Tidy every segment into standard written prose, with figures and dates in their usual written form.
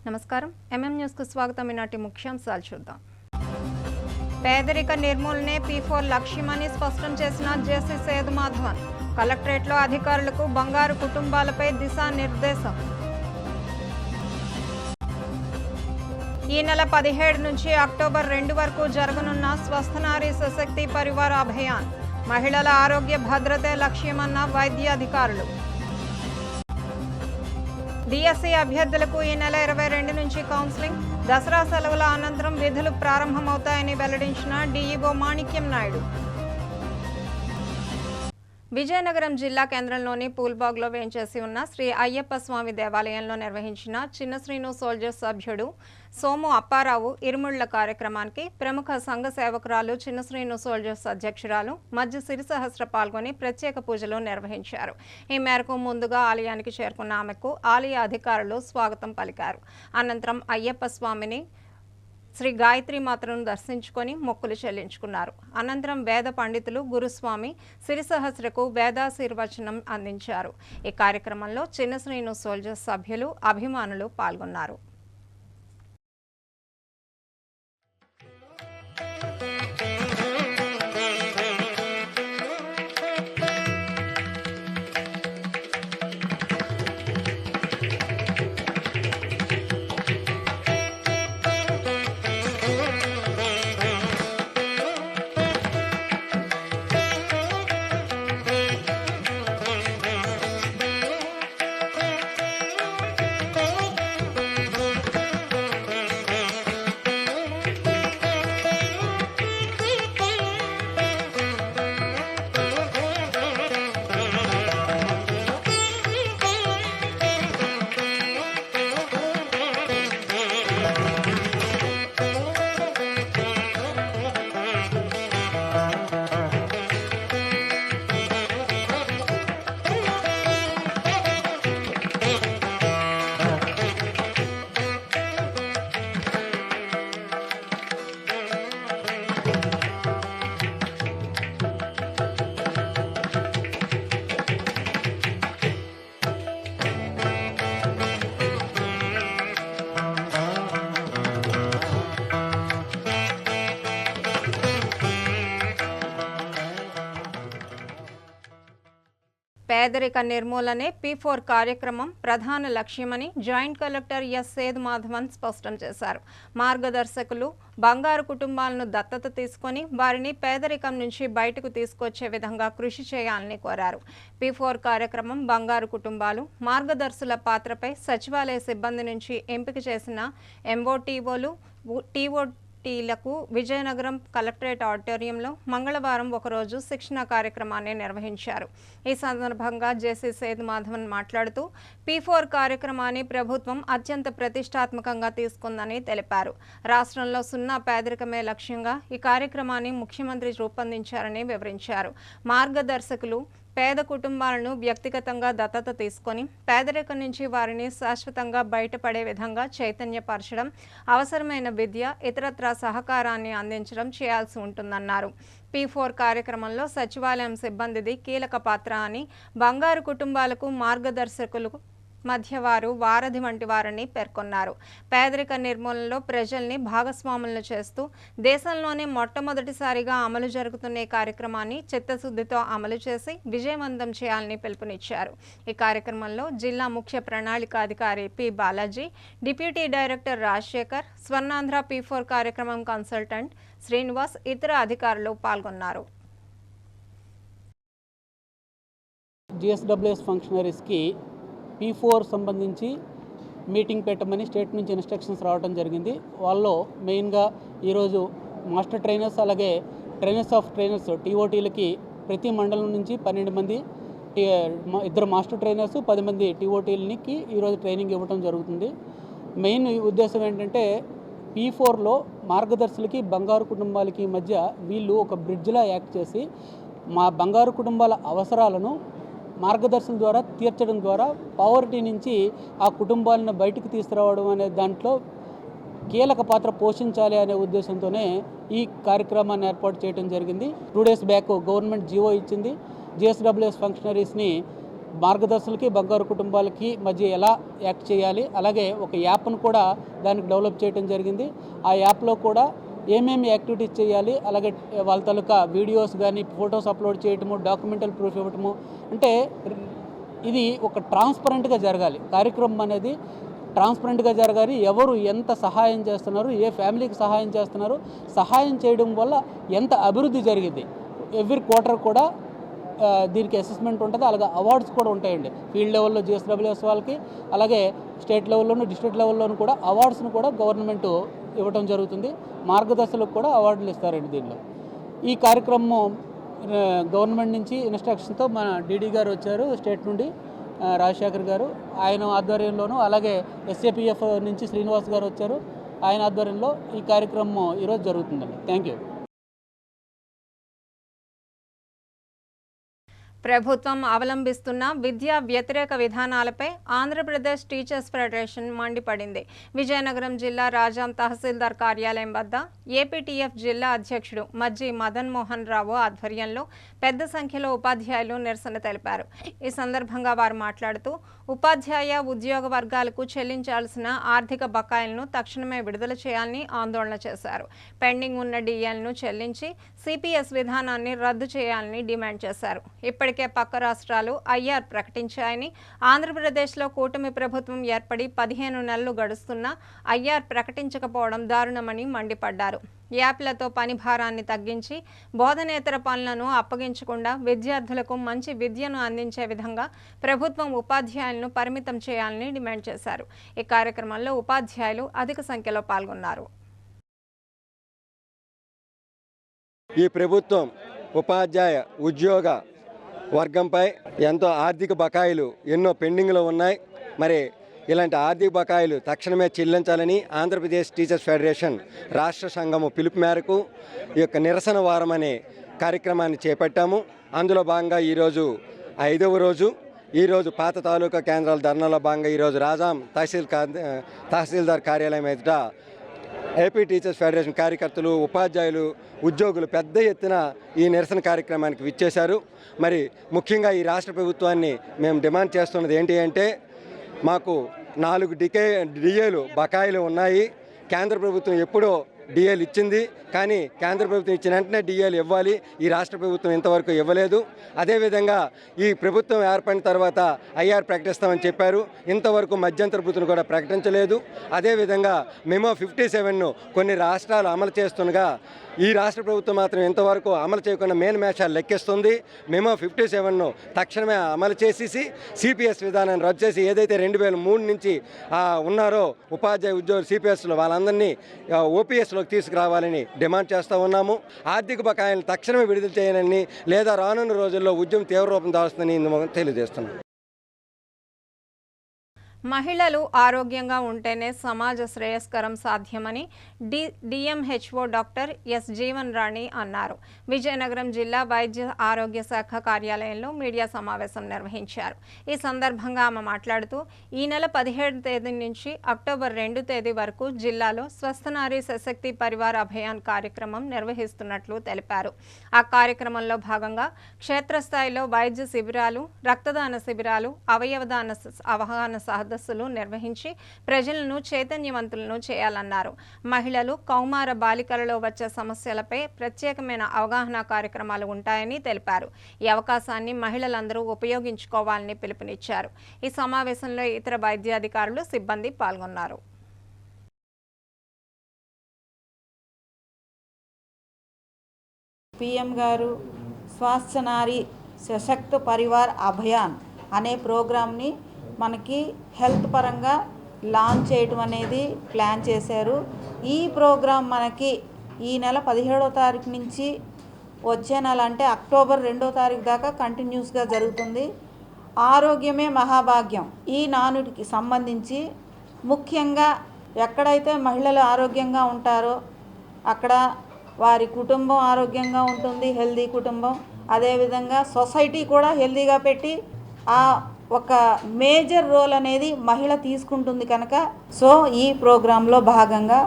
నమస్కారం MM news కు స్వాగతం. ఈనాటి ముఖ్యాంశాలు చూద్దాం. పేదరిక నిర్మూలనే P4 లక్ష్యమని స్పష్టం చేసిన జేసీ సేదుమాధవన్. కలెక్టరేట్లో అధికారులకు బంగారు కుటుంబాలపై దిశానిర్దేశం. ఈ నెల 17 నుంచి అక్టోబర్ 2 వరకు జరగనున్న స్వస్థనారీ సశక్తి పరివార అభియాన్. మహిళల ఆరోగ్య భద్రతే లక్ష్యమన్న వైద్యాధికారులు. డిఎస్సి అభ్యర్థులకు ఈ నెల 22 నుంచి కౌన్సిలింగ్. దసరా సెలవుల అనంతరం విధులు ప్రారంభమవుతాయని వెల్లడించిన డిఈఓ మాణిక్యం నాయుడు. విజయనగరం జిల్లా కేంద్రంలోని పూల్బాగ్లో వేంచేసి ఉన్న శ్రీ అయ్యప్ప స్వామి దేవాలయంలో నిర్వహించిన చిన్న శ్రీను సోల్జర్స్ సభ్యుడు సోము అప్పారావు ఇరుముళ్ల కార్యక్రమానికి ప్రముఖ సంఘ సేవకురాలు చిన్న శ్రీను సోల్జర్స్ అధ్యక్షురాలు మధ్య సిరిసహస్ర పాల్గొని ప్రత్యేక పూజలు నిర్వహించారు. ఈ మేరకు ముందుగా ఆలయానికి చేరుకున్న ఆమెకు ఆలయ అధికారులు స్వాగతం పలికారు. అనంతరం అయ్యప్ప స్వామిని శ్రీ గాయత్రి మాతను దర్శించుకొని మొక్కులు చెల్లించుకున్నారు. అనంతరం వేద పండితులు గురుస్వామి సిరిసహస్రకు వేదాశీర్వచనం అందించారు. ఈ కార్యక్రమంలో చిన్న శ్రీను సోల్జర్స్ సభ్యులు అభిమానులు పాల్గొన్నారు. పేదరిక నిర్మూలనే P4 కార్యక్రమం ప్రధాన లక్ష్యమని జాయింట్ కలెక్టర్ ఎస్ సేదుమాధవన్ స్పష్టం చేశారు. మార్గదర్శకులు బంగారు కుటుంబాలను దత్తత తీసుకొని వారిని పేదరికం నుంచి బయటకు తీసుకొచ్చే విధంగా కృషి చేయాలని కోరారు. P4 కార్యక్రమం బంగారు కుటుంబాలు మార్గదర్శుల పాత్రపై సచివాలయ సిబ్బంది నుంచి ఎంపిక చేసిన ఎంఓటీఓలు టీలకు విజయనగరం కలెక్టరేట్ ఆడిటోరియంలో మంగళవారం ఒకరోజు శిక్షణ కార్యక్రమాన్ని నిర్వహించారు. ఈ సందర్భంగా జేసీ సేదుమాధవన్ మాట్లాడుతూ P4 కార్యక్రమాన్ని ప్రభుత్వం అత్యంత ప్రతిష్టాత్మకంగా తీసుకుందని తెలిపారు. రాష్ట్రంలో సున్నా పేదరికమే లక్ష్యంగా ఈ కార్యక్రమాన్ని ముఖ్యమంత్రి రూపొందించారని వివరించారు. మార్గదర్శకులు పేద కుటుంబాలను వ్యక్తిగతంగా దత్తత తీసుకొని పేదరికం నుంచి వారిని శాశ్వతంగా బయటపడే విధంగా చైతన్యపరచడం, అవసరమైన విద్య, ఇతరత్రా సహకారాన్ని అందించడం చేయాల్సి ఉంటుందన్నారు. P4 కార్యక్రమంలో సచివాలయం సిబ్బందిది కీలక పాత్ర అని, బంగారు కుటుంబాలకు మార్గదర్శకులు మధ్య వారు వారధి వంటి వారని పేర్కొన్నారు. పేదరిక నిర్మూలనలో ప్రజల్ని భాగస్వాములను చేస్తూ దేశంలోనే మొట్టమొదటిసారిగా అమలు జరుగుతున్న ఈ కార్యక్రమాన్ని చిత్తశుద్ధితో అమలు చేసి విజయవంతం చేయాలని పిలుపునిచ్చారు. ఈ కార్యక్రమంలో జిల్లా ముఖ్య ప్రణాళికాధికారి P Balaji, deputy director Rajasekhar, Swarnandhra P4 కార్యక్రమం కన్సల్టెంట్ శ్రీనివాస్, ఇతర అధికారులు పాల్గొన్నారు. GSWS ఫంక్షనరీస్కి P4 సంబంధించి మీటింగ్ పెట్టమని స్టేట్ నుంచి ఇన్స్ట్రక్షన్స్ రావడం జరిగింది. వాళ్ళలో మెయిన్గా ఈరోజు మాస్టర్ ట్రైనర్స్, అలాగే ట్రైనర్స్ ఆఫ్ ట్రైనర్స్ TOTలకి ప్రతి మండలం నుంచి 12 మంది, 2 మాస్టర్ ట్రైనర్స్, 10 మంది TOTలకి ఈరోజు ట్రైనింగ్ ఇవ్వడం జరుగుతుంది. మెయిన్ ఉద్దేశం ఏంటంటే P4లో మార్గదర్శులకి బంగారు కుటుంబాలకి మధ్య వీళ్ళు ఒక బ్రిడ్జ్లా యాక్ట్ చేసి మా బంగారు కుటుంబాల అవసరాలను మార్గదర్శనం ద్వారా తీర్చడం ద్వారా పావర్టీ నుంచి ఆ కుటుంబాలను బయటకు తీసుకురావడం అనే దాంట్లో కీలక పాత్ర పోషించాలి అనే ఉద్దేశంతోనే ఈ కార్యక్రమాన్ని ఏర్పాటు చేయడం జరిగింది. 2 days బ్యాక్ గవర్నమెంట్ జీవో ఇచ్చింది. GSWS ఫంక్షనరీస్ని మార్గదర్శకులకి బంగారు కుటుంబాలకి మధ్య ఎలా యాక్ట్ చేయాలి, అలాగే ఒక యాప్ను కూడా దానికి డెవలప్ చేయడం జరిగింది. ఆ యాప్లో కూడా ఏమేమి యాక్టివిటీస్ చేయాలి, అలాగే వాళ్ళ తాలూకా వీడియోస్ కానీ ఫొటోస్ అప్లోడ్ చేయటము, డాక్యుమెంటల్ ప్రూఫ్ ఇవ్వటము, అంటే ఇది ఒక ట్రాన్స్పరెంట్గా జరగాలి. కార్యక్రమం అనేది ట్రాన్స్పరెంట్గా జరగాలి. ఎవరు ఎంత సహాయం చేస్తున్నారు, ఏ ఫ్యామిలీకి సహాయం చేస్తున్నారు, సహాయం చేయడం వల్ల ఎంత అభివృద్ధి జరిగింది. ఎవ్రీ క్వార్టర్ కూడా దీనికి అసెస్మెంట్ ఉంటుంది. అలాగే అవార్డ్స్ కూడా ఉంటాయండి. ఫీల్డ్ లెవెల్లో జిఎస్డబ్ల్యూఎస్ వాళ్ళకి, అలాగే స్టేట్ లెవెల్లోనూ డిస్ట్రిక్ట్ లెవెల్లోనూ కూడా అవార్డ్స్ను కూడా గవర్నమెంట్ ఇవ్వటం జరుగుతుంది. మార్గదర్శకులకు కూడా అవార్డులు ఇస్తారండి. దీనిలో ఈ కార్యక్రమం గవర్నమెంట్ నుంచి ఇన్స్ట్రక్షన్తో మన డీడీ గారు వచ్చారు స్టేట్ నుండి, రాజశేఖర్ గారు, ఆయన ఆధ్వర్యంలోనూ, అలాగే ఎస్ఏపిఎఫ్ నుంచి శ్రీనివాస్ గారు వచ్చారు, ఆయన ఆధ్వర్యంలో ఈ కార్యక్రమం ఈరోజు జరుగుతుందండి. Thank you. ప్రభుత్వం అవలంబిస్తున్న విద్యా వ్యతిరేక విధానాలపై ఆంధ్రప్రదేశ్ టీచర్స్ ఫెడరేషన్ మండిపడింది. విజయనగరం జిల్లా రాజాం తహసీల్దార్ కార్యాలయం వద్ద ఏపీటీఎఫ్ జిల్లా అధ్యక్షుడు మజ్జి మదన్ మోహన్ రావు ఆధ్వర్యంలో పెద్ద సంఖ్యలో ఉపాధ్యాయులు నిరసన తెలిపారు. ఈ సందర్భంగా వారు మాట్లాడుతూ ఉపాధ్యాయ ఉద్యోగ వర్గాలకు చెల్లించాల్సిన ఆర్థిక బకాయిలను తక్షణమే విడుదల చేయాలని ఆందోళన చేశారు. పెండింగ్ ఉన్న డిఎల్ను చెల్లించి సిపిఎస్ విధానాన్ని రద్దు చేయాలని డిమాండ్ చేశారు. ఇప్పటికే పక్క రాష్ట్రాలు ఐఆర్ ప్రకటించాయని, ఆంధ్రప్రదేశ్లో కూటమి ప్రభుత్వం ఏర్పడి 15 నెలలు గడుస్తున్నా ఐఆర్ ప్రకటించకపోవడం దారుణమని మండిపడ్డారు. యాప్లతో పని భారాన్ని తగ్గించి బోధనేతర పనులను అప్పగించకుండా విద్యార్థులకు మంచి విద్యను అందించే విధంగా ప్రభుత్వం ఉపాధ్యాయులను పరిమితం చేయాలని డిమాండ్ చేశారు. ఈ కార్యక్రమంలో ఉపాధ్యాయులు అధిక సంఖ్యలో పాల్గొన్నారు. ఈ ప్రభుత్వం ఉపాధ్యాయ ఉద్యోగ వర్గంపై ఎంతో ఆర్థిక బకాయిలు ఎన్నో పెండింగ్లో ఉన్నాయి. మరి ఇలాంటి ఆర్థిక బకాయిలు తక్షణమే చెల్లించాలని ఆంధ్రప్రదేశ్ టీచర్స్ ఫెడరేషన్ రాష్ట్ర సంఘము పిలుపు మేరకు ఈ యొక్క నిరసన వారం అనే కార్యక్రమాన్ని చేపట్టాము. అందులో భాగంగా ఈరోజు 5వ రోజు. ఈరోజు పాత తాలూకా కేంద్రాల ధర్నాలో భాగంగా ఈరోజు రాజాం తహసీల్దార్ కార్యాలయం ఎదుట ఏపీ టీచర్స్ ఫెడరేషన్ కార్యకర్తలు, ఉపాధ్యాయులు, ఉద్యోగులు పెద్ద ఎత్తున ఈ నిరసన కార్యక్రమానికి విచ్చేశారు. మరి ముఖ్యంగా ఈ రాష్ట్ర ప్రభుత్వాన్ని మేము డిమాండ్ చేస్తున్నది ఏంటి అంటే, మాకు 4 డిఏలు బకాయిలు ఉన్నాయి. కేంద్ర ప్రభుత్వం ఎప్పుడో డిఏలు ఇచ్చింది, కానీ కేంద్ర ప్రభుత్వం ఇచ్చిన వెంటనే డిఏలు ఇవ్వాలి. ఈ రాష్ట్ర ప్రభుత్వం ఇంతవరకు ఇవ్వలేదు. అదేవిధంగా ఈ ప్రభుత్వం ఏర్పడిన తర్వాత ఐఆర్ ప్రకటిస్తామని చెప్పారు, ఇంతవరకు మధ్యంతర వృత్తిని కూడా ప్రకటించలేదు. అదేవిధంగా మెమో 57ను కొన్ని రాష్ట్రాలు అమలు చేస్తుండగా ఈ రాష్ట్ర ప్రభుత్వం మాత్రం ఇంతవరకు అమలు చేయకుండా మేనిమేషాలు లెక్కిస్తుంది. మెమో 57ను తక్షణమే అమలు చేసేసి సిపిఎస్ విధానాన్ని రద్దు చేసి ఏదైతే 2003 నుంచి ఉన్నారో ఉపాధ్యాయ ఉద్యోగులు సిపిఎస్లో వాళ్ళందరినీ ఓపీఎస్లోకి తీసుకురావాలని డిమాండ్ చేస్తూ ఉన్నాము. ఆర్థిక బకాయిలను తక్షణమే విడుదల చేయాలని, లేదా రానున్న రోజుల్లో ఉద్యమం తీవ్ర రూపం దాల్స్తుందని తెలియజేస్తున్నాం. మహిళలు ఆరోగ్యంగా ఉంటేనే సమాజ శ్రేయస్కరం సాధ్యమని డిఎంహెచ్ఓ డాక్టర్ ఎస్ జీవన్ రాణి అన్నారు. విజయనగరం జిల్లా వైద్య ఆరోగ్య శాఖ కార్యాలయంలో మీడియా సమావేశం నిర్వహించారు. ఈ సందర్భంగా ఆమె మాట్లాడుతూ ఈ నెల 17వ తేదీ నుంచి అక్టోబర్ 2 తేదీ వరకు జిల్లాలో స్వస్థనారీ సశక్తి పరివార్ అభియాన్ కార్యక్రమం నిర్వహిస్తున్నట్లు తెలిపారు. ఆ కార్యక్రమంలో భాగంగా క్షేత్రస్థాయిలో వైద్య శిబిరాలు, రక్తదాన శిబిరాలు, అవయవదాన అవగాహన సదస్సులు నిర్వహించి ప్రజలను చైతన్యవంతులను చేయాలన్నారు. మహిళలు, కౌమార బాలికలలో వచ్చే సమస్యలపై ప్రత్యేకమైన అవగాహన కార్యక్రమాలు ఉంటాయని తెలిపారు. ఈ అవకాశాన్ని మహిళలందరూ ఉపయోగించుకోవాలని పిలుపునిచ్చారు. ఈ సమావేశంలో ఇతర వైద్యాధికారులు, సిబ్బంది పాల్గొన్నారు. పిఎం గారు స్వస్థనారీ సశక్త పరివార్ అభియాన్ అనే ప్రోగ్రామ్ని మనకి హెల్త్ పరంగా లాంచ్ చేయడం అనేది ప్లాన్ చేశారు. ఈ ప్రోగ్రాం మనకి ఈ నెల 17వ తారీఖు నుంచి వచ్చే నెల అంటే అక్టోబర్ 2వ తారీఖు దాకా కంటిన్యూస్గా జరుగుతుంది. ఆరోగ్యమే మహాభాగ్యం ఈ నానుడికి సంబంధించి ముఖ్యంగా ఎక్కడైతే మహిళలు ఆరోగ్యంగా ఉంటారో అక్కడ వారి కుటుంబం ఆరోగ్యంగా ఉంటుంది, హెల్దీ కుటుంబం. అదేవిధంగా సొసైటీ కూడా హెల్దీగా పెట్టి ఒక మేజర్ రోల్ అనేది మహిళ తీసుకుంటుంది కనుక ఈ ప్రోగ్రాంలో భాగంగా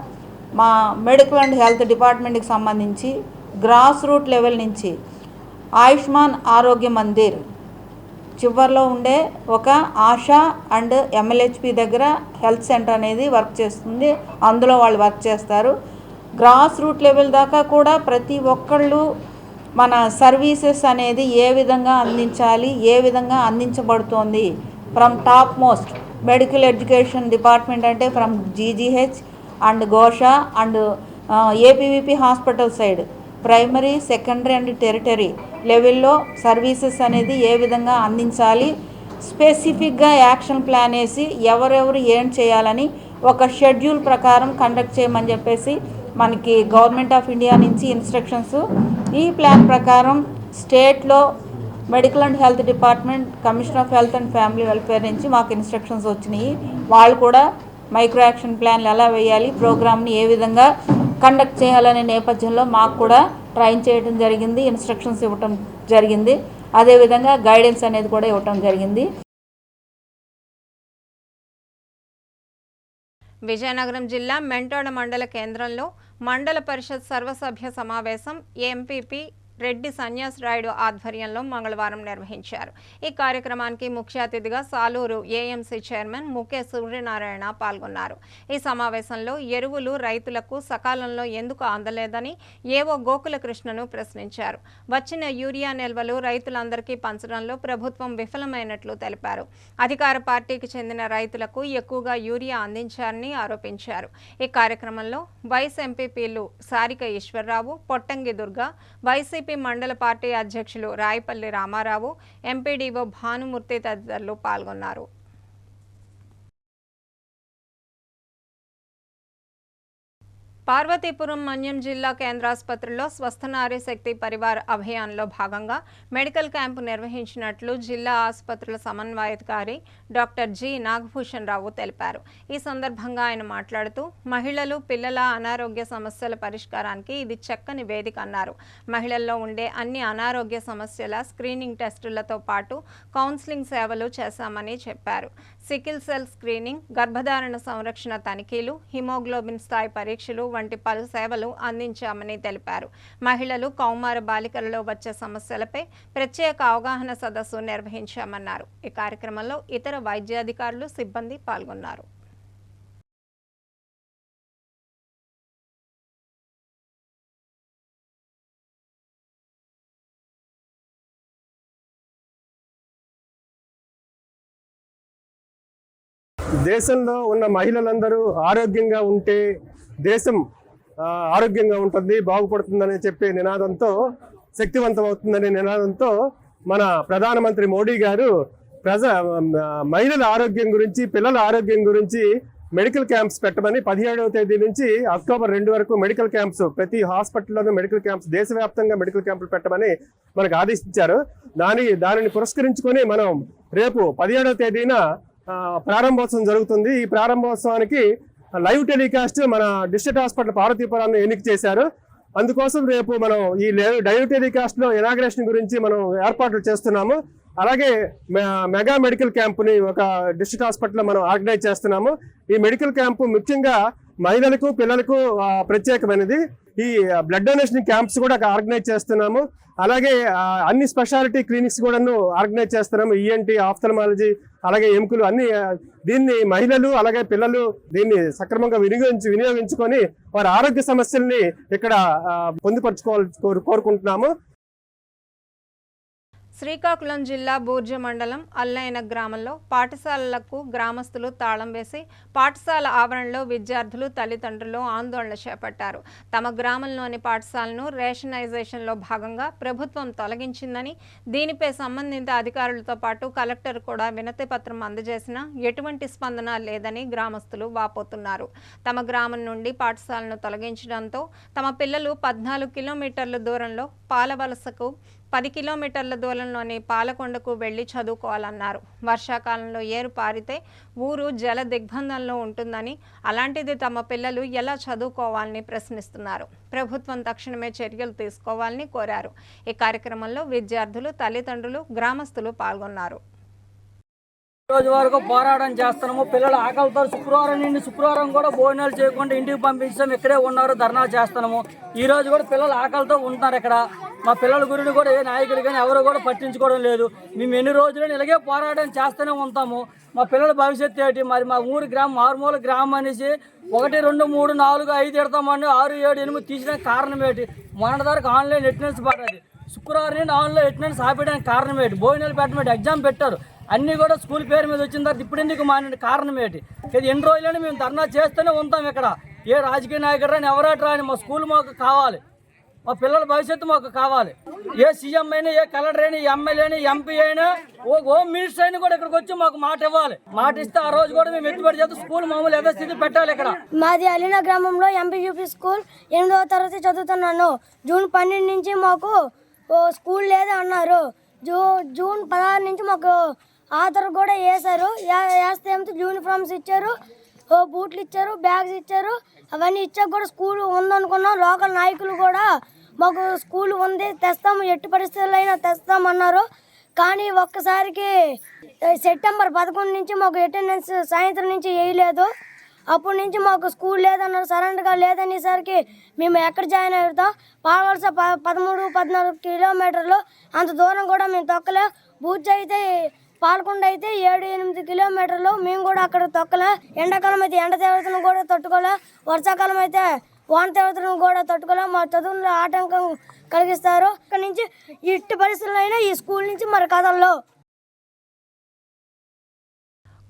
మా మెడికల్ అండ్ హెల్త్ డిపార్ట్మెంట్కి సంబంధించి గ్రాస్ రూట్ లెవెల్ నుంచి ఆయుష్మాన్ ఆరోగ్య మందిర్ చివరిలో ఉండే ఒక ఆశా అండ్ MLHP దగ్గర హెల్త్ సెంటర్ అనేది వర్క్ చేస్తుంది. అందులో వాళ్ళు వర్క్ చేస్తారు. గ్రాస్ రూట్ లెవెల్ దాకా కూడా ప్రతి ఒక్కళ్ళు మన సర్వీసెస్ అనేది ఏ విధంగా అందించాలి, ఏ విధంగా అందించబడుతోంది, from topmost medical education department అంటే from GGH and Gosha and APVP hospital side primary, secondary and territory లెవెల్లో సర్వీసెస్ అనేది ఏ విధంగా అందించాలి, స్పెసిఫిక్గా యాక్షన్ ప్లాన్ వేసి ఎవరెవరు ఏం చేయాలని ఒక షెడ్యూల్ ప్రకారం కండక్ట్ చేయమని చెప్పేసి మనకి గవర్నమెంట్ ఆఫ్ ఇండియా నుంచి ఇన్స్ట్రక్షన్స్. ఈ ప్లాన్ ప్రకారం స్టేట్లో medical and health department, commissioner of health and family welfare నుంచి మాకు ఇన్స్ట్రక్షన్స్ వచ్చినాయి. వాళ్ళు కూడా మైక్రో యాక్షన్ ప్లాన్లు ఎలా వేయాలి, ప్రోగ్రామ్ని ఏ విధంగా కండక్ట్ చేయాలనే నేపథ్యంలో మాకు కూడా ట్రైన్ చేయడం జరిగింది, ఇన్స్ట్రక్షన్స్ ఇవ్వటం జరిగింది. అదేవిధంగా గైడెన్స్ అనేది కూడా ఇవ్వటం జరిగింది. విజయనగరం జిల్లా మెంటోడ మండల కేంద్రంలో మండల పరిషత్ సర్వసభ్య సమావేశం ఎంపీపీ రెడ్డి సన్యాస్ రాయుడు ఆధ్వర్యంలో మంగళవారం నిర్వహించారు. ఈ కార్యక్రమానికి ముఖ్య అతిథిగా సాలూరు AMC చైర్మన్ ముకే సూర్యనారాయణ పాల్గొన్నారు. ఈ సమావేశంలో ఎరువులు రైతులకు సకాలంలో ఎందుకు అందలేదని ఏవో గోకులకృష్ణను ప్రశ్నించారు. వచ్చిన యూరియా నిల్వలు రైతులందరికీ పంచడంలో ప్రభుత్వం విఫలమైనట్లు తెలిపారు. అధికార పార్టీకి చెందిన రైతులకు ఎక్కువగా యూరియా అందించారని ఆరోపించారు. ఈ కార్యక్రమంలో వైస్ ఎంపీపీలు సారిక ఈశ్వరరావు, పొట్టంగి దుర్గా, వైసీపీ మండల పార్టీ అధ్యక్షులు రాయపల్లి రామారావు, ఎంపీడీఓ భానుమూర్తి తదితరులు పాల్గొన్నారు. పార్వతీపురం మన్యం జిల్లా కేంద్రాసుపత్రిలో స్వస్థ నారీ శక్తి పరివార్ అభియాన్లో భాగంగా మెడికల్ క్యాంపు నిర్వహించినట్లు జిల్లా ఆసుపత్రుల సమన్వయాధికారి డాక్టర్ జి నాగభూషణ్ రావు తెలిపారు. ఈ సందర్భంగా ఆయన మాట్లాడుతూ మహిళలు, పిల్లల అనారోగ్య సమస్యల పరిష్కారానికి ఇది చక్కని వేదిక అన్నారు. మహిళల్లో ఉండే అన్ని అనారోగ్య సమస్యల స్క్రీనింగ్ టెస్టులతో పాటు కౌన్సిలింగ్ సేవలు చేశామని చెప్పారు. సికిల్ సెల్ స్క్రీనింగ్, గర్భధారణ సంరక్షణ తనిఖీలు, హిమోగ్లోబిన్ స్థాయి పరీక్షలు వంటి పలు సేవలు అందించామని తెలిపారు. మహిళలు, కౌమార బాలికలలో వచ్చే సమస్యలపై ప్రత్యేక అవగాహన సదస్సు నిర్వహించామన్నారు. ఈ కార్యక్రమంలో ఇతర వైద్యాధికారులు, సిబ్బంది పాల్గొన్నారు. దేశంలో ఉన్న మహిళలందరూ ఆరోగ్యంగా ఉంటే దేశం ఆరోగ్యంగా ఉంటుంది, బాగుపడుతుందని చెప్పే నినాదంతో, శక్తివంతం అవుతుందనే నినాదంతో మన ప్రధానమంత్రి మోడీ గారు మహిళల ఆరోగ్యం గురించి, పిల్లల ఆరోగ్యం గురించి మెడికల్ క్యాంప్స్ పెట్టమని 17వ తేదీ నుంచి అక్టోబర్ 2 వరకు మెడికల్ క్యాంప్స్, ప్రతి హాస్పిటల్లోనూ మెడికల్ క్యాంప్స్, దేశవ్యాప్తంగా మెడికల్ క్యాంపులు పెట్టమని మనకు ఆదేశించారు. దానిని పురస్కరించుకొని మనం రేపు 17వ తేదీన ప్రారంభోత్సవం జరుగుతుంది. ఈ ప్రారంభోత్సవానికి లైవ్ టెలికాస్ట్ మన డిస్ట్రిక్ట్ హాస్పిటల్ పార్వతీపురాన్ని ఎన్నిక చేశారు. అందుకోసం రేపు మనం ఈ లైవ్ టెలికాస్ట్ లో ఇనాగ్రేషన్ గురించి మనం ఏర్పాట్లు చేస్తున్నాము. అలాగే మెగా మెడికల్ క్యాంపుని ఒక డిస్ట్రిక్ట్ హాస్పిటల్లో మనం ఆర్గనైజ్ చేస్తున్నాము. ఈ మెడికల్ క్యాంపు ముఖ్యంగా మహిళలకు, పిల్లలకు ప్రత్యేకమైనది. ఈ బ్లడ్ డొనేషన్ క్యాంప్స్ కూడా ఆర్గనైజ్ చేస్తున్నాము. అలాగే అన్ని స్పెషాలిటీ క్లినిక్స్ కూడాను ఆర్గనైజ్ చేస్తున్నాము. ENT, ఆఫ్థల్మాలజీ, అలాగే ఎముకలు అన్ని. దీన్ని మహిళలు అలాగే పిల్లలు దీన్ని సక్రమంగా వినియోగించుకొని వారి ఆరోగ్య సమస్యల్ని ఇక్కడ పొందుపరచుకోవాలి కోరుకుంటున్నాము. శ్రీకాకుళం జిల్లా బూర్జ మండలం అల్లైన గ్రామంలో పాఠశాలలకు గ్రామస్తులు తాళం వేసి పాఠశాల ఆవరణలో విద్యార్థులు, తల్లిదండ్రులు ఆందోళన చేపట్టారు. తమ గ్రామంలోని పాఠశాలను రేషనైజేషన్లో భాగంగా ప్రభుత్వం తొలగించిందని, దీనిపై సంబంధిత అధికారులతో పాటు కలెక్టర్ కూడా వినతి పత్రం అందజేసినా ఎటువంటి స్పందన లేదని గ్రామస్తులు వాపోతున్నారు. తమ గ్రామం నుండి పాఠశాలను తొలగించడంతో తమ పిల్లలు 14 కిలోమీటర్ల దూరంలో పాలవలసకు, 10 కిలోమీటర్ల దూరంలోని పాలకొండకు వెళ్లి చదువుకోవాలన్నారు. వర్షాకాలంలో ఏరు పారితే ఊరు జల దిగ్బంధంలో ఉంటుందని, అలాంటిది తమ పిల్లలు ఎలా చదువుకోవాలని ప్రశ్నిస్తున్నారు. ప్రభుత్వం తక్షణమే చర్యలు తీసుకోవాలని కోరారు. ఈ కార్యక్రమంలో విద్యార్థులు, తల్లిదండ్రులు, గ్రామస్తులు పాల్గొన్నారు. రోజు వరకు పోరాటం చేస్తున్నాము. పిల్లలు ఆకలితో శుక్రవారం కూడా భోజనాలు చేయకుండా ఇంటికి పంపించాం. ఇక్కడే ఉన్నారు, ధర్నా చేస్తున్నాము. ఈ రోజు కూడా పిల్లలు ఆకలితో ఉంటున్నారు. ఇక్కడ మా పిల్లల గురించి కూడా ఏ నాయకులు కానీ ఎవరు కూడా పట్టించుకోవడం లేదు. మేము ఎన్ని రోజులని ఇలాగే పోరాటం చేస్తూనే ఉంటాము. మా పిల్లల భవిష్యత్తు ఏంటి? మరి మా ఊరు గ్రామం మారుమూల గ్రామం అనేసి 1, 2, 3, 4, 5 ఎడతామని 6, 7, 8 తీసిన కారణం ఏంటి? మొన్నటి వరకు ఆన్లైన్ అటెండెన్స్ పడ్డది. శుక్రవారం నుండి ఆన్లైన్ అటెండెన్స్ ఆపేయడానికి కారణం ఏంటి? భోజనాలు పెట్టడం, ఎగ్జామ్ పెట్టారు, అన్నీ కూడా స్కూల్ పేరు మీద వచ్చిన తర్వాత ఇప్పుడు ఎందుకు మానే కారణం ఏంటి? ఇది ఎన్ని రోజులని మేము ధర్నా చేస్తూనే ఉంటాం. ఇక్కడ ఏ రాజకీయ నాయకుడు రాని ఎవరట్రా అని మా స్కూల్ మాకు కావాలి. మా పిల్లల భవిష్యత్తు మాకు కావాలి. ఏ సీఎం అయినా, ఏ కలెక్టర్ అయినా, ఎమ్మెల్యే అయినా, ఎంపీ అయినా, హోమ్ మినిస్టర్ అయినా కూడా ఇక్కడికి వచ్చి మాకు మాట ఇవ్వాలి. మాట ఇస్తే ఆ రోజు కూడా మేము ఎత్తుబడి చేస్తే స్కూల్ మామూలు యథాస్థితి పెట్టాలి. ఇక్కడ మాది అలీనా గ్రామంలో ఎంపీయూపీ స్కూల్ 8వ తరగతి చదువుతున్నాను. జూన్ 12 నుంచి మాకు స్కూల్ లేదే అన్నారు. జూన్ 16 నుంచి మాకు ఆధార్ కూడా వేశారు. వేస్తే ఏమిటి యూనిఫామ్స్ ఇచ్చారు, బూట్లు ఇచ్చారు, బ్యాగ్స్ ఇచ్చారు. అవన్నీ ఇచ్చాక కూడా స్కూల్ ఉందనుకున్నాం. లోకల్ నాయకులు కూడా మాకు స్కూల్ ఉంది, తెస్తాము, ఎట్టి పరిస్థితుల్లో అయినా తెస్తామన్నారు. కానీ ఒక్కసారికి సెప్టెంబర్ 11 నుంచి మాకు అటెండెన్స్ సాయంత్రం నుంచి వేయలేదు. అప్పటి నుంచి మాకు స్కూల్ లేదన్నారు. సడన్గా లేదనేసరికి మేము ఎక్కడ జాయిన్ అవుతాం? పాలవలస 13, 14 కిలోమీటర్లు, అంత దూరం కూడా మేము తొక్కలేం. బూచ్ అయితే పాలకొండ అయితే 7, 8 కిలోమీటర్లు, మేము కూడా అక్కడ తొక్కలేం. ఎండాకాలం అయితే ఎండ తీవ్రతను కూడా తట్టుకోలేం, వర్షాకాలం అయితే వాన తీవ్రతను కూడా తట్టుకోలేం. మా చదువులో ఆటంకం కలిగిస్తారు. ఇక్కడ నుంచి ఇట్టి పరిస్థితుల్లో అయినా ఈ స్కూల్ నుంచి మరి కథల్లో.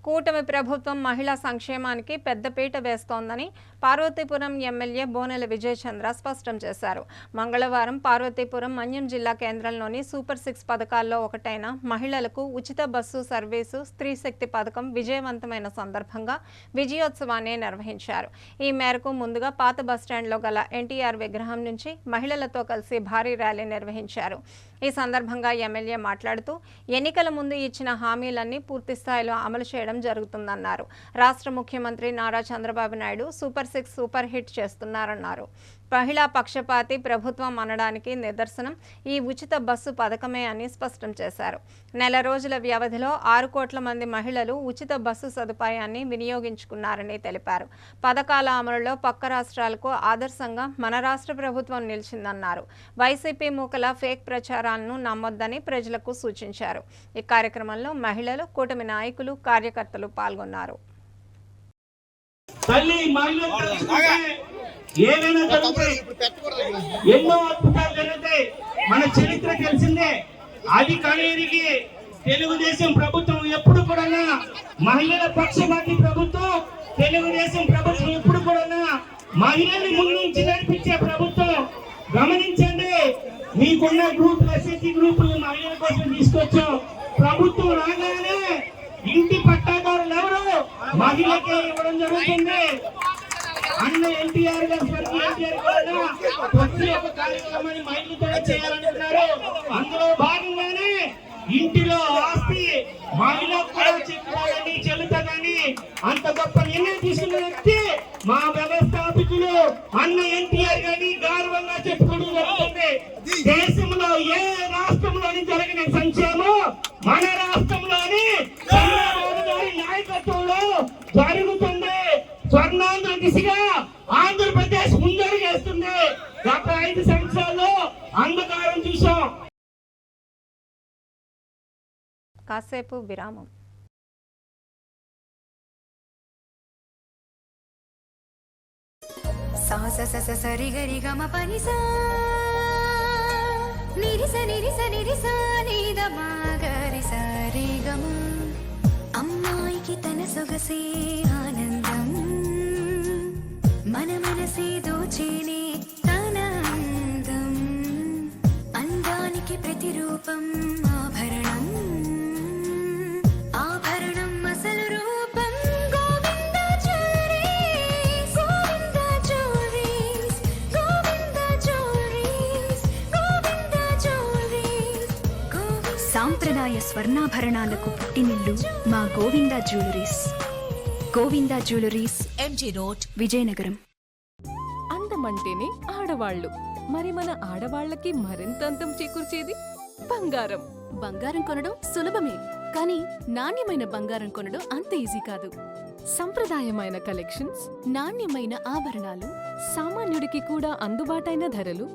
కూటమి ప్రభుత్వం మహిళా సంక్షేమానికి పెద్దపీట వేస్తోందని పార్వతీపురం ఎమ్మెల్యే బోనెల విజయచంద్ర స్పష్టం చేశారు. మంగళవారం పార్వతీపురం మన్యం జిల్లా కేంద్రంలోని సూపర్ 6 పథకాల్లో ఒకటైన మహిళలకు ఉచిత బస్సు సర్వీసు స్త్రీ శక్తి పథకం విజయవంతమైన సందర్భంగా విజయోత్సవాన్ని నిర్వహించారు. ఈ మేరకు ముందుగా పాత బస్టాండ్లో గల ఎన్టీఆర్ విగ్రహం నుంచి మహిళలతో కలిసి భారీ ర్యాలీ నిర్వహించారు. ఈ సందర్భంగా ఎమ్మెల్యే మాట్లాడుతూ ఎన్నికల ముందు ఇచ్చిన హామీలన్నీ పూర్తి స్థాయిలో అమలు చేయడం జరుగుతుందన్నారు. రాష్ట్ర ముఖ్యమంత్రి Nara Chandrababu Naidu super 6 super hit చేస్తున్నారన్నారు. మహిళా పక్షపాతి ప్రభుత్వం అనడానికి నిదర్శనం ఈ ఉచిత బస్సు పథకమే అని స్పష్టం చేశారు. నెల రోజుల వ్యవధిలో 6 కోట్ల మంది మహిళలు ఉచిత బస్సు సదుపాయాన్ని వినియోగించుకున్నారని తెలిపారు. పథకాల అమలులో పక్క రాష్ట్రాలకు ఆదర్శంగా మన రాష్ట్ర ప్రభుత్వం నిలిచిందన్నారు. వైసీపీ మూకల ఫేక్ ప్రచారాలను నమ్మొద్దని ప్రజలకు సూచించారు. ఈ కార్యక్రమంలో మహిళలు, కూటమి నాయకులు, కార్యకర్తలు పాల్గొన్నారు. ఏమైనా జరుగుతాయి, ఎన్నో అద్భుతాలు జరుగుతాయి. మన చరిత్ర తెలిసిందే. అది కనేరికి తెలుగుదేశం ప్రభుత్వం ఎప్పుడు కూడా మహిళల పక్షపాతి ప్రభుత్వం. తెలుగుదేశం ప్రభుత్వం ఎప్పుడు కూడా మహిళల్ని ముందుంచి నడిపించే ప్రభుత్వం. గమనించండి, మీకున్న గ్రూపులు, ఎస్ఎస్సీ గ్రూపులు మహిళల కోసం తీసుకొచ్చాం. ప్రభుత్వం రాగానే ఇంటి పట్టాదారులు ఎవరు మహిళకే ఇవ్వడం జరుగుతుంది. అన్న ఎన్టీఆర్ గారు ప్రతి ఒక్క కార్యక్రమాన్ని మహిళలతో చేయాలనుకున్నారు. అందులో భాగంగానే ఇంటిలో ఆస్తి మహిళకు కూడా చెప్పుకోవాలని, చెల్లుతుందని అంత గొప్ప నిర్ణయం తీసుకున్న వ్యక్తి మా వ్యవస్థాపకులు అన్న ఎన్టీఆర్ గారిని గౌరవంగా చెప్పుకోవడం జరుగుతుంది. దేశంలో ఏ రాష్ట్రంలోని జరిగిన సంక్షేమం మన రాష్ట్రంలోని చంద్రబాబు గారి నాయకత్వంలో జరుగుతుంది. స్వర్ణాంధ్ర దిశగా ఆంధ్రప్రదేశ్ ముందడుగేస్తుంది. గత 5 సంవత్సరాల్లో అంధకారం చూసాం. కాసేపు విరామం. అమ్మాయికి తన సొగసే ఆనందం, మన మనసే దోచేనే తన అందం, అందానికి ప్రతిరూపం ఆభరణం, ఆభరణం అసలు రూపం Govinda jewelleries, Govinda jewelleries, Govinda jewelleries, Govinda jewelleries. సాంప్రదాయ స్వర్ణాభరణాలకు పుట్టినిల్లు మా Govinda jewelleries. Govinda jewelleries, MG road, Vizianagaram. అందమంటేనే ఆడవాళ్లు. మరి మన ఆడవాళ్లకి మరింత అందం చేకూర్చేది బంగారం. బంగారం కొనడం సులభమే, కానీ నాణ్యమైన బంగారం కొనడం అంత ఈజీ కాదు. సంప్రదాయమైన కలెక్షన్స్, నాణ్యమైన ఆభరణాలు, సామాన్యుడికి కూడా అందుబాటైన ధరలు,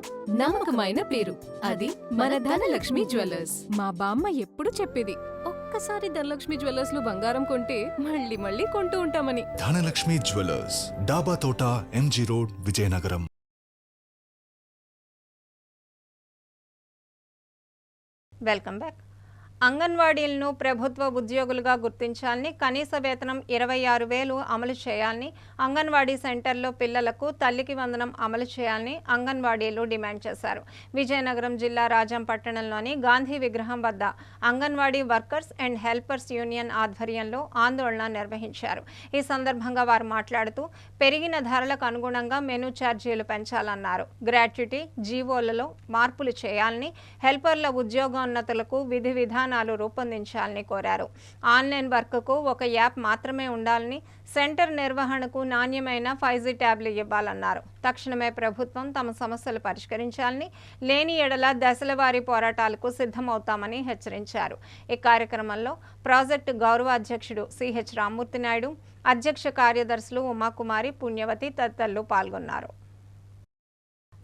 నమ్మకమైన పేరు, అది మన ధనలక్ష్మి జ్యువెలర్స్. మా బామ్మ ఎప్పుడు చెప్పేది, ఒక్కసారి ధనలక్ష్మి జ్యువెలర్స్ లో బంగారం కొంటే మళ్ళీ మళ్ళీ కొంటూ ఉంటామని. Dhanalakshmi jewellers, Daba Thota, MG road, Vizianagaram. Welcome back. అంగన్వాడీలను ప్రభుత్వ ఉద్యోగులుగా గుర్తించాలని, కనీస వేతనం 26,000 అమలు చేయాలని, అంగన్వాడీ సెంటర్లో పిల్లలకు తల్లికి వందనం అమలు చేయాలని అంగన్వాడీలు డిమాండ్ చేశారు. విజయనగరం జిల్లా రాజం పట్టణంలోని గాంధీ విగ్రహం వద్ద anganwadi workers and helpers union ఆధ్వర్యంలో ఆందోళన నిర్వహించారు. ఈ సందర్భంగా వారు మాట్లాడుతూ పెరిగిన ధరలకు అనుగుణంగా మెనూ ఛార్జీలు పెంచాలన్నారు. గ్రాట్యుటీ జీవోలలో మార్పులు చేయాలని, హెల్పర్ల ఉద్యోగోన్నతులకు విధి విధానాలు రూపొందించాలని కోరారు. ఆన్లైన్ వర్క్కు ఒక యాప్ మాత్రమే ఉండాలని, సెంటర్ నిర్వహణకు నాణ్యమైన 5G ట్యాబ్లు ఇవ్వాలన్నారు. తక్షణమే ప్రభుత్వం తమ సమస్యలు పరిష్కరించాలని, లేని ఎడల దశలవారీ పోరాటాలకు సిద్ధమవుతామని హెచ్చరించారు. ఈ కార్యక్రమంలో ప్రాజెక్టు గౌరవ అధ్యక్షుడు సిహెచ్ రామ్మూర్తి నాయుడు, అధ్యక్ష కార్యదర్శులు ఉమాకుమారి, పుణ్యవతి తదితరులు పాల్గొన్నారు.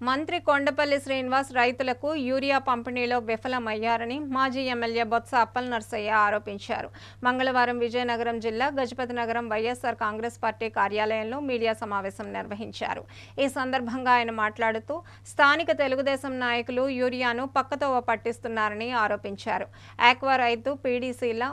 మంత్రి కొండపల్లి శ్రీనివాస్ రైతులకు యూరియా పంపిణీలో విఫలమయ్యారని మాజీ ఎమ్మెల్యే బొత్స అప్పల్ నర్సయ్య ఆరోపించారు. మంగళవారం విజయనగరం జిల్లా గజపతి నగరం వైఎస్ఆర్ కాంగ్రెస్ పార్టీ కార్యాలయంలో మీడియా సమావేశం నిర్వహించారు. ఈ సందర్భంగా ఆయన మాట్లాడుతూ స్థానిక తెలుగుదేశం నాయకులు యూరియాను పక్కతోవ పట్టిస్తున్నారని ఆరోపించారు. ఆక్వా రైతు పీడీసీల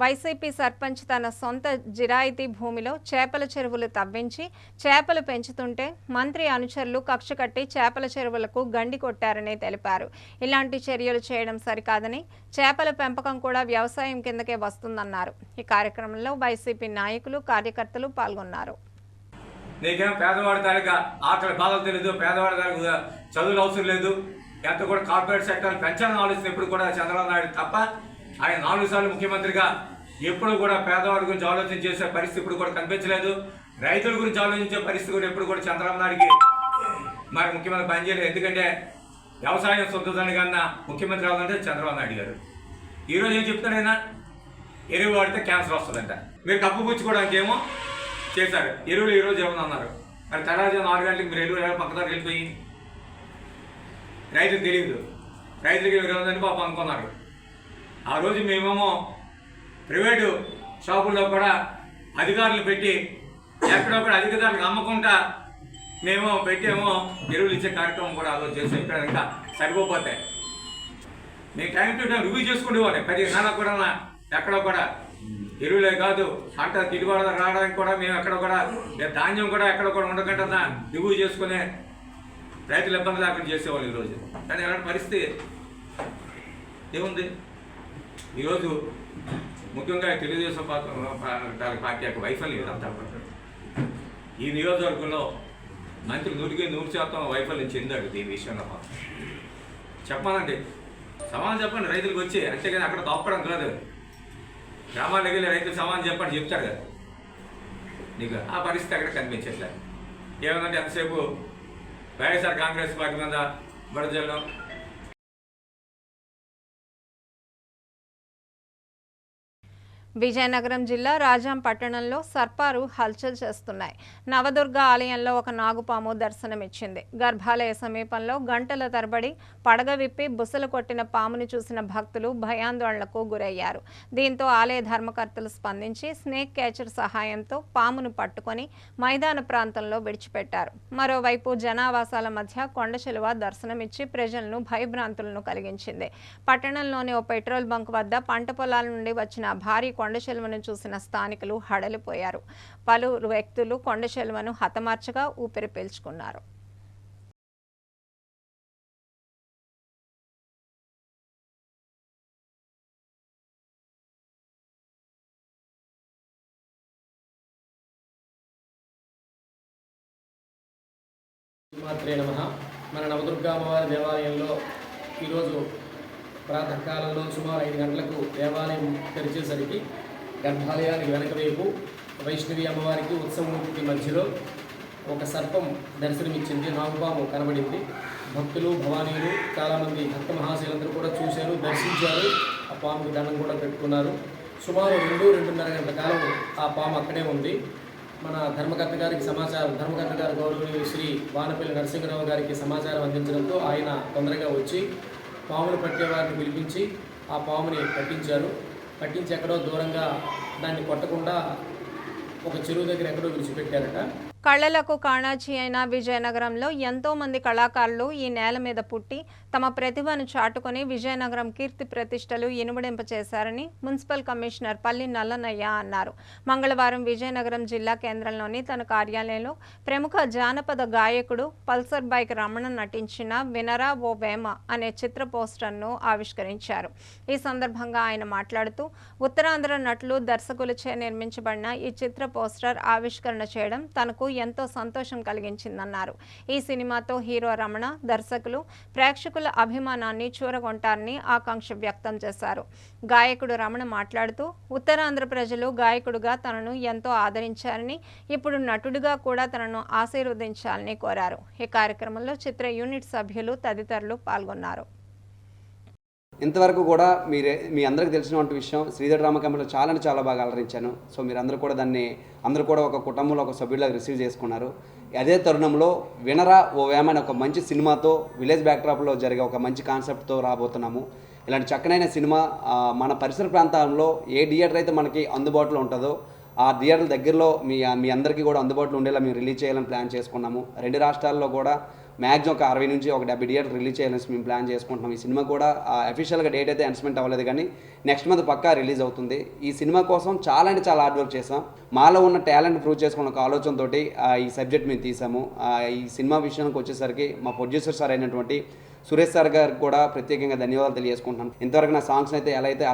వైసీపీ సర్పంచ్ తన సొంత జిరాయితీ భూమిలో చేపల చెరువులు తవ్వించి చేపలు పెంచుతుంటే మంత్రి అనుచరులు కక్ష కట్టి చేపల చెరువులకు గండి కొట్టారని తెలిపారు. ఇలాంటి చర్యలు చేయడం సరికాదని, చేపల పెంపకం కూడా వ్యవసాయం కిందకే వస్తుందన్నారు. ఈ కార్యక్రమంలో వైసీపీ నాయకులు, కార్యకర్తలు పాల్గొన్నారు. నీకేం పేదవాడి తాలూకా ఆకలి బాధలు తెలియదు, పేదవాడి తాలూకా చదువులు అవసరం లేదు, ఎంత కూడా కార్పొరేట్ సెక్టర్ పెంచాలని ఆలోచన ఎప్పుడు కూడా చంద్రబాబు నాయుడు తప్ప. ఆయన 4 సార్లు ముఖ్యమంత్రిగా ఎప్పుడు కూడా పేదవాడి గురించి ఆలోచన చేసే పరిస్థితి ఇప్పుడు కూడా కనిపించలేదు. రైతుల గురించి ఆలోచించే పరిస్థితి కూడా ఎప్పుడు కూడా చంద్రబాబు నాయుడికి మరి ముఖ్యమంత్రి పనిచేయలేదు. ఎందుకంటే వ్యవసాయం సొంతదాని కన్నా ముఖ్యమంత్రి అవ్వాలంటే చంద్రబాబు నాయుడు గారు. ఈరోజు ఏం చెప్తాడైనా, ఎరువు వాడితే క్యాన్సర్ వస్తుందంట. మీరు కప్పు పుచ్చుకోవడానికి ఏమో చేశారు, ఎరువులు ఈరోజు ఏమన్నా అన్నారు. మరి తెల్లారుజాము 4 గంటలకు మీరు ఎరువులు పక్కదారు వెళ్ళిపోయి రైతులకు తెలియదు, రైతులకి ఎవరు పాపం అనుకున్నారు. ఆ రోజు మేమేమో ప్రైవేటు షాపుల్లో కూడా అధికారులు పెట్టి ఎక్కడొక్కడ అధికారులకు అమ్మకుండా మేము పెట్టేమో ఎరువులు ఇచ్చే కార్యక్రమం కూడా ఆ రోజు చేసాం. ఇక్కడ ఇంకా సరిపోతాయి. మేము టైం టు టైం రివ్యూ చేసుకునేవాళ్ళే. ప్రతి నెల కూడా ఎక్కడో కూడా ఎరువులే కాదు, పంట గిట్టుబాటు రావడానికి కూడా మేము ఎక్కడ కూడా ధాన్యం కూడా ఎక్కడ కూడా ఉండకుండా రివ్యూ చేసుకునే రైతులు ఇబ్బంది లేకుండా చేసేవాళ్ళు ఈరోజు. కానీ అలాంటి పరిస్థితి ఏముంది? ఈరోజు ముఖ్యంగా తెలుగుదేశం పార్టీ యొక్క వైఫల్యం ఇదంతా. ఈ నియోజకవర్గంలో మంత్రి 100% వైఫల్యం చెందాడు. దీని విషయంలో చెప్పాలంటే సమాధానం చెప్పండి రైతులకు వచ్చి, అంతేగాని అక్కడ తప్పడం కాదు. గ్రామాలకు వెళ్ళి రైతులు సమాధానం చెప్పండి చెప్తారు కదా. నీకు ఆ పరిస్థితి అక్కడ కనిపించట్లేదు. ఏమంటే ఎంతసేపు వైఎస్ఆర్ కాంగ్రెస్ పార్టీ మీద బడజల్లో విజయనగరం జిల్లా రాజాం పట్టణంలో సర్పాలు హల్చల్ చేస్తున్నాయి. నవదుర్గ ఆలయంలో ఒక నాగుపాము దర్శనమిచ్చింది. గర్భాలయ సమీపంలో గంటల తరబడి పడగ విప్పి బుసలు కొట్టిన పాముని చూసిన భక్తులు భయాందోళనకు గురయ్యారు. దీంతో ఆలయ ధర్మకర్తలు స్పందించి స్నేక్ క్యాచర్ సహాయంతో పామును పట్టుకొని మైదాన ప్రాంతంలో విడిచిపెట్టారు. మరోవైపు జనావాసాల మధ్య కొండచెలువ దర్శనమిచ్చి ప్రజలను భయభ్రాంతులను కలిగించింది. పట్టణంలోని ఓ పెట్రోల్ బంక్ వద్ద పంట పొలాల నుండి వచ్చిన భారీ కొండచెలువను చూసిన స్థానికులు హడలిపోయారు. పలువురు వ్యక్తులు కొండచెలువను హతమార్చగా ఊపిరి పీల్చుకున్నారు. మాత్రే నమః. మన నవదుర్గా అమ్మవారి దేవాలయంలో ఈరోజు ప్రాతకాలంలో సుమారు 5 గంటలకు దేవాలయం తెరిచేసరికి గర్భాలయానికి వెనక వైపు వైష్ణవి అమ్మవారికి ఉత్సవమూర్తికి మధ్యలో ఒక సర్పం దర్శనమిచ్చింది. నాగుపాము కనబడింది. భక్తులు, భవానీలు, చాలామంది భక్త మహాశైలందరూ కూడా చూశారు, దర్శించారు. ఆ పాముకి దండం కూడా పెట్టుకున్నారు. సుమారు 2-2.5 గంటల కాలం ఆ పాము అక్కడే ఉంది. మన ధర్మకర్త గారు గౌరవనీయులు శ్రీ వానపల్లి నరసింహరావు గారికి సమాచారం అందించడంతో ఆయన తొందరగా వచ్చి పామును పట్టేవారిని పిలిపించి ఆ పాముని పట్టించి ఎక్కడో దూరంగా దాన్ని కొట్టకుండా ఒక చెరువు దగ్గర ఎక్కడో విడిచిపెట్టారట. కళలకు కాణాచి అయిన విజయనగరంలో ఎంతో మంది కళాకారులు ఈ నేల మీద పుట్టి తమ ప్రతిభను చాటుకొని విజయనగరం కీర్తి ప్రతిష్టలు ఇనుమడింపచేశారని మున్సిపల్ కమిషనర్ పల్లి నల్లనయ్య అన్నారు. మంగళవారం విజయనగరం జిల్లా కేంద్రంలోని తన కార్యాలయంలో ప్రముఖ జానపద గాయకుడు పల్సర్ బైక్ రమణ నటించిన వినరా ఓ వేమ అనే చిత్ర పోస్టర్ను ఆవిష్కరించారు. ఈ సందర్భంగా ఆయన మాట్లాడుతూ ఉత్తరాంధ్ర నటులు దర్శకులచే నిర్మించబడిన ఈ చిత్ర పోస్టర్ ఆవిష్కరణ చేయడం తనకు ఎంతో సంతోషం కలిగించిందన్నారు. ఈ సినిమాతో హీరో రమణ దర్శకులు ప్రేక్షకుల అభిమానాన్ని చూరగొంటారని ఆకాంక్ష వ్యక్తం చేశారు. గాయకుడు రమణ మాట్లాడుతూ ఉత్తరాంధ్ర ప్రజలు గాయకుడుగా తనను ఎంతో ఆదరించారని ఇప్పుడు నటుడిగా కూడా తనను ఆశీర్వదించాలని కోరారు. ఈ కార్యక్రమంలో చిత్ర యూనిట్ సభ్యులు తదితరులు పాల్గొన్నారు. ఇంతవరకు కూడా మీ అందరికీ తెలిసినటువంటి విషయం శ్రీధర్ డ్రామా చాలా బాగా అలరించాను. సో మీరందరూ కూడా దాన్ని అందరూ కూడా ఒక కుటుంబంలో ఒక సభ్యులాగా రిసీవ్ చేసుకున్నారు. అదే తరుణంలో వినరా ఓ వేమ అనే ఒక మంచి సినిమాతో విలేజ్ బ్యాక్డ్రాప్లో జరిగే ఒక మంచి కాన్సెప్ట్తో రాబోతున్నాము. ఇలాంటి చక్కనైన సినిమా మన పరిసర ప్రాంతాల్లో ఏ థియేటర్ అయితే మనకి అందుబాటులో ఉంటుందో ఆ థియేటర్ల దగ్గరలో మీ అందరికీ కూడా అందుబాటులో ఉండేలా మేము రిలీజ్ చేయాలని ప్లాన్ చేసుకున్నాము. 2 రాష్ట్రాల్లో కూడా మ్యాక్సిమం ఒక 60 నుంచి ఒక 70 థియేటర్ రిలీజ్ చేయాలని మేము ప్లాన్ చేసుకుంటున్నాం. ఈ సినిమా కూడా అఫీషియల్గా డేట్ అయితే అనౌన్స్మెంట్ అవ్వలేదు, కానీ నెక్స్ట్ మంత్ పక్కా రిలీజ్ అవుతుంది. ఈ సినిమా కోసం చాలా హార్డ్ వర్క్ చేసాం. మాలో ఉన్న టాలెంట్ ప్రూవ్ చేసుకున్న ఒక ఆలోచనతోటి ఈ సబ్జెక్ట్ మేము తీసాము. ఈ సినిమా విషయానికి వచ్చేసరికి మా ప్రొడ్యూసర్ సార్ అయినటువంటి సురేష్ సార్ గారికి కూడా ప్రత్యేకంగా ధన్యవాదాలు తెలియజేసుకుంటున్నాను. ఇంతవరకు నా సాంగ్స్ని అయితే ఎలా అయితే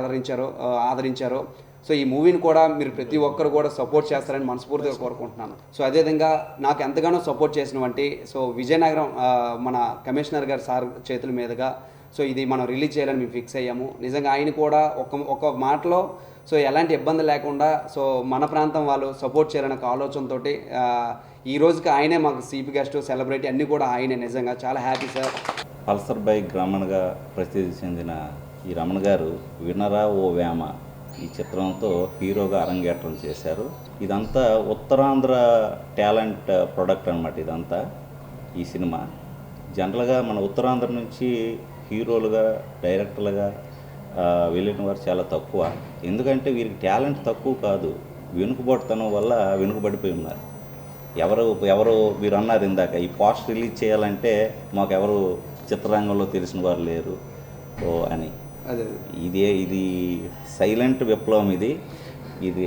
ఆదరించారో సో ఈ మూవీని కూడా మీరు ప్రతి ఒక్కరు కూడా సపోర్ట్ చేస్తారని మనస్ఫూర్తిగా కోరుకుంటున్నాను. సో అదేవిధంగా నాకు ఎంతగానో సపోర్ట్ చేసినటువంటి సో విజయనగరం మన కమిషనర్ గారు సార్ చేతుల మీదుగా సో ఇది మనం రిలీజ్ చేయాలని మేము ఫిక్స్ అయ్యాము. నిజంగా ఆయన కూడా ఒక మాటలో సో ఎలాంటి ఇబ్బంది లేకుండా సో మన ప్రాంతం వాళ్ళు సపోర్ట్ చేయాలని ఒక ఆలోచనతో ఈ రోజుకి ఆయనే మాకు చీఫ్ గెస్ట్ సెలబ్రిటీ అన్నీ కూడా ఆయనే. నిజంగా చాలా హ్యాపీ సార్. పల్సర్ బైక్ రమణగా ప్రసిద్ధి చెందిన ఈ రమణ గారు వినరా ఓ వేమ ఈ చిత్రంతో హీరోగా అరంగేట్రం చేశారు. ఇదంతా ఉత్తరాంధ్ర టాలెంట్ ప్రొడక్ట్ అనమాట. ఇదంతా ఈ సినిమా జనరల్గా మన ఉత్తరాంధ్ర నుంచి హీరోలుగా డైరెక్టర్లుగా వెళ్ళిన వారు చాలా తక్కువ. ఎందుకంటే వీరికి టాలెంట్ తక్కువ కాదు, వెనుకబడితనం వల్ల వెనుకబడిపోయి ఉన్నారు. ఎవరు మీరు అన్నారు ఇందాక ఈ పోస్ట్ రిలీజ్ చేయాలంటే మాకు ఎవరు చిత్రరంగంలో తెలిసిన వారు లేరు అని. ఇది సైలెంట్ విప్లవం. ఇది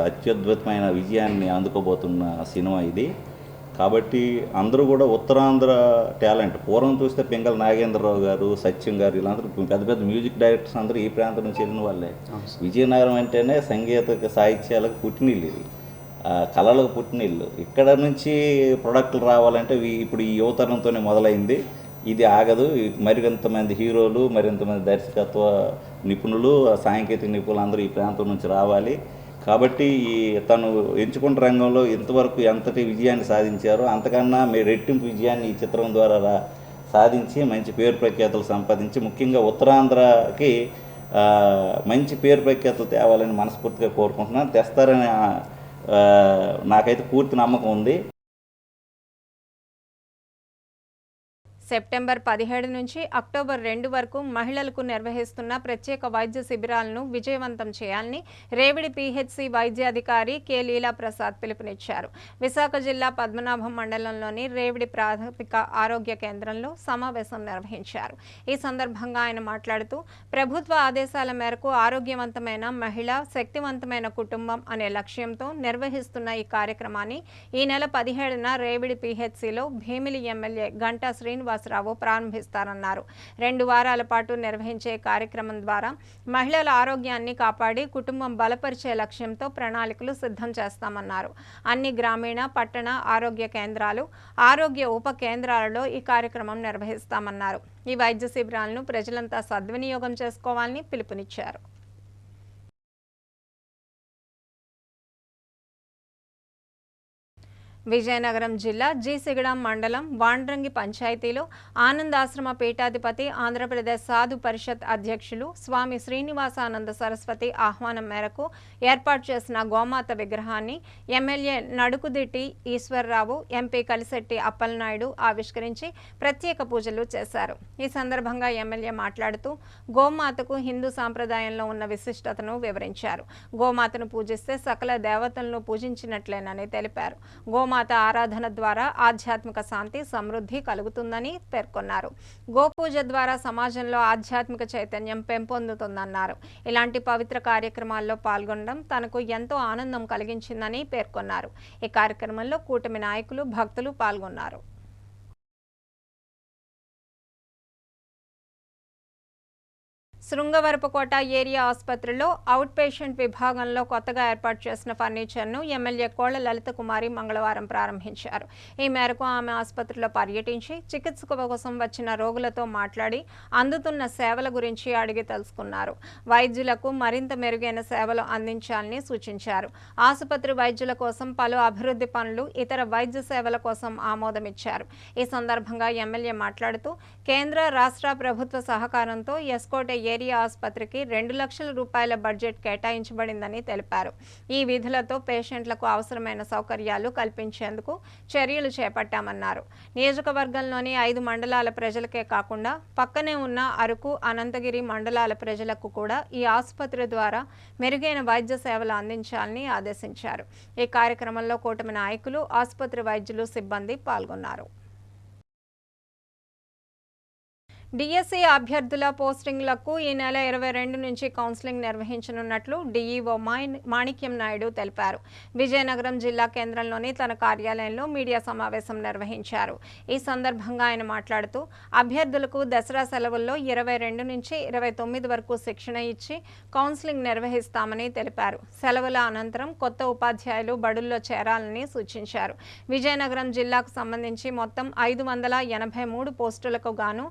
అత్యద్భుతమైన విజయాన్ని అందుకోబోతున్న సినిమా ఇది. కాబట్టి అందరూ కూడా ఉత్తరాంధ్ర టాలెంట్ పూర్వం చూస్తే పింగళ నాగేంద్రరావు గారు, సత్యం గారు వీళ్ళందరూ పెద్ద మ్యూజిక్ డైరెక్టర్స్ అందరూ ఈ ప్రాంతం నుంచి వెళ్ళిన వాళ్ళే. విజయనగరం అంటేనే సంగీత సాహిత్యాలకు పుట్టినిల్లు, ఇది కళలకు పుట్టినిల్లు. ఇక్కడ నుంచి ప్రొడక్టులు రావాలంటే ఇప్పుడు ఈ యువతరంతోనే మొదలైంది. ఇది ఆగదు. మరింతమంది హీరోలు, మరింతమంది దర్శకత్వ నిపుణులు, సాంకేతిక నిపుణులు అందరూ ఈ ప్రాంతం నుంచి రావాలి. కాబట్టి తను ఎంచుకున్న రంగంలో ఇంతవరకు ఎంతటి విజయాన్ని సాధించారో అంతకన్నా రెట్టింపు విజయాన్ని ఈ చిత్రం ద్వారా సాధించి మంచి పేరు ప్రఖ్యాతులు సంపాదించి ముఖ్యంగా ఉత్తరాంధ్రకి మంచి పేరు ప్రఖ్యాతులు తేవాలని మనస్ఫూర్తిగా కోరుకుంటున్నాను. తెస్తారని నాకైతే పూర్తి నమ్మకం ఉంది. సెప్టెంబర్ 17 నుంచి అక్టోబర్ 2 వరకు మహిళలకు నిర్వహిస్తున్న ప్రత్యేక వైద్య శిబిరాలను విజయవంతం చేయాలని రేవిడి పిహెచ్సి వైద్యాధికారి కె లీలా ప్రసాద్ పిలుపునిచ్చారు. విశాఖ జిల్లా పద్మనాభం మండలంలోని రేవిడి ప్రాథమిక ఆరోగ్య కేంద్రంలో సమావేశం నిర్వహించారు. ఈ సందర్భంగా ఆయన మాట్లాడుతూ ప్రభుత్వ ఆదేశాల మేరకు ఆరోగ్యవంతమైన మహిళ, శక్తివంతమైన కుటుంబం అనే లక్ష్యంతో నిర్వహిస్తున్న ఈ కార్యక్రమాన్ని ఈ నెల 17న రేవిడి పిహెచ్సిలో భీమిలి ఎమ్మెల్యే గంటా శ్రీనివాసరావు ప్రారంభిస్తారన్నారు. 2 వారాల పాటు నిర్వహించే కార్యక్రమం ద్వారా మహిళల ఆరోగ్యాన్ని కాపాడి కుటుంబం బలపరిచే లక్ష్యంతో ప్రణాళికలు సిద్ధం చేస్తామన్నారు. అన్ని గ్రామీణ, పట్టణ ఆరోగ్య కేంద్రాలు, ఆరోగ్య ఉప కేంద్రాలలో ఈ కార్యక్రమం నిర్వహిస్తామన్నారు. ఈ వైద్య శిబిరాలను ప్రజలంతా సద్వినియోగం చేసుకోవాలని పిలుపునిచ్చారు. విజయనగరం జిల్లా జీసిగడం మండలం వాండ్రంగి పంచాయతీలో ఆనందాశ్రమ పీఠాధిపతి ఆంధ్రప్రదేశ్ సాధు పరిషత్ అధ్యక్షులు స్వామి శ్రీనివాసానంద సరస్వతి ఆహ్వానం మేరకు ఏర్పాటు చేసిన గోమాత విగ్రహాన్ని ఎమ్మెల్యే నడుకుదిట్టి ఈశ్వర్రావు, ఎంపీ కలిశెట్టి అప్పలనాయుడు ఆవిష్కరించి ప్రత్యేక పూజలు చేశారు. ఈ సందర్భంగా ఎమ్మెల్యే మాట్లాడుతూ గోమాతకు హిందూ సాంప్రదాయంలో ఉన్న విశిష్టతను వివరించారు. గోమాతను పూజిస్తే సకల దేవతలను పూజించినట్లేనని తెలిపారు. గోమాత ఆరాధన ద్వారా ఆధ్యాత్మిక శాంతి, సమృద్ధి కలుగుతుందని పేర్కొన్నారు. గోపూజ ద్వారా సమాజంలో ఆధ్యాత్మిక చైతన్యం పెంపొందుతుందన్నారు. ఇలాంటి పవిత్ర కార్యక్రమాల్లో పాల్గొనడం తనకు ఎంతో ఆనందం కలిగించిందని పేర్కొన్నారు. ఈ కార్యక్రమంలో కూటమి నాయకులు, భక్తులు పాల్గొన్నారు. శృంగవరపుకోట ఏరియా ఆసుపత్రిలో అవుట్ పేషెంట్ విభాగంలో కొత్తగా ఏర్పాటు చేసిన ఫర్నిచర్ను ఎమ్మెల్యే కోళ్ల లలిత కుమారి మంగళవారం ప్రారంభించారు. ఈ మేరకు ఆమె ఆసుపత్రిలో పర్యటించి చికిత్స కోసం వచ్చిన రోగులతో మాట్లాడి అందుతున్న సేవల గురించి అడిగి తెలుసుకున్నారు. వైద్యులకు మరింత మెరుగైన సేవలు అందించాలని సూచించారు. ఆసుపత్రి వైద్యుల కోసం పలు అభివృద్ధి పనులు, ఇతర వైద్య సేవల కోసం ఆమోదమిచ్చారు. ఈ సందర్భంగా ఎమ్మెల్యే మాట్లాడుతూ కేంద్ర, రాష్ట్ర ప్రభుత్వ సహకారంతో ఎస్కోట ఏరియా ఆసుపత్రికి 2 లక్షల రూపాయల బడ్జెట్ కేటాయించబడిందని తెలిపారు. ఈ విధులతో పేషెంట్లకు అవసరమైన సౌకర్యాలు కల్పించేందుకు చర్యలు చేపట్టామన్నారు. నియోజకవర్గంలోని 5 మండలాల ప్రజలకే కాకుండా పక్కనే ఉన్న అరకు, అనంతగిరి మండలాల ప్రజలకు కూడా ఈ ఆసుపత్రి ద్వారా మెరుగైన వైద్య సేవలు అందించాలని ఆదేశించారు. ఈ కార్యక్రమంలో కూటమి నాయకులు, ఆసుపత్రి వైద్యులు, సిబ్బంది పాల్గొన్నారు. డిఎస్సి అభ్యర్థుల పోస్టింగ్లకు ఈ నెల 22 నుంచి కౌన్సిలింగ్ నిర్వహించనున్నట్లు డిఈఓ మాణిక్యం నాయుడు తెలిపారు. విజయనగరం జిల్లా కేంద్రంలోని తన కార్యాలయంలో మీడియా సమావేశం నిర్వహించారు. ఈ సందర్భంగా ఆయన మాట్లాడుతూ అభ్యర్థులకు దసరా సెలవుల్లో 22 నుంచి 29 వరకు శిక్షణ ఇచ్చి కౌన్సిలింగ్ నిర్వహిస్తామని తెలిపారు. సెలవుల అనంతరం కొత్త ఉపాధ్యాయులు బడుల్లో చేరాలని సూచించారు. విజయనగరం జిల్లాకు సంబంధించి మొత్తం 583 పోస్టులకు గాను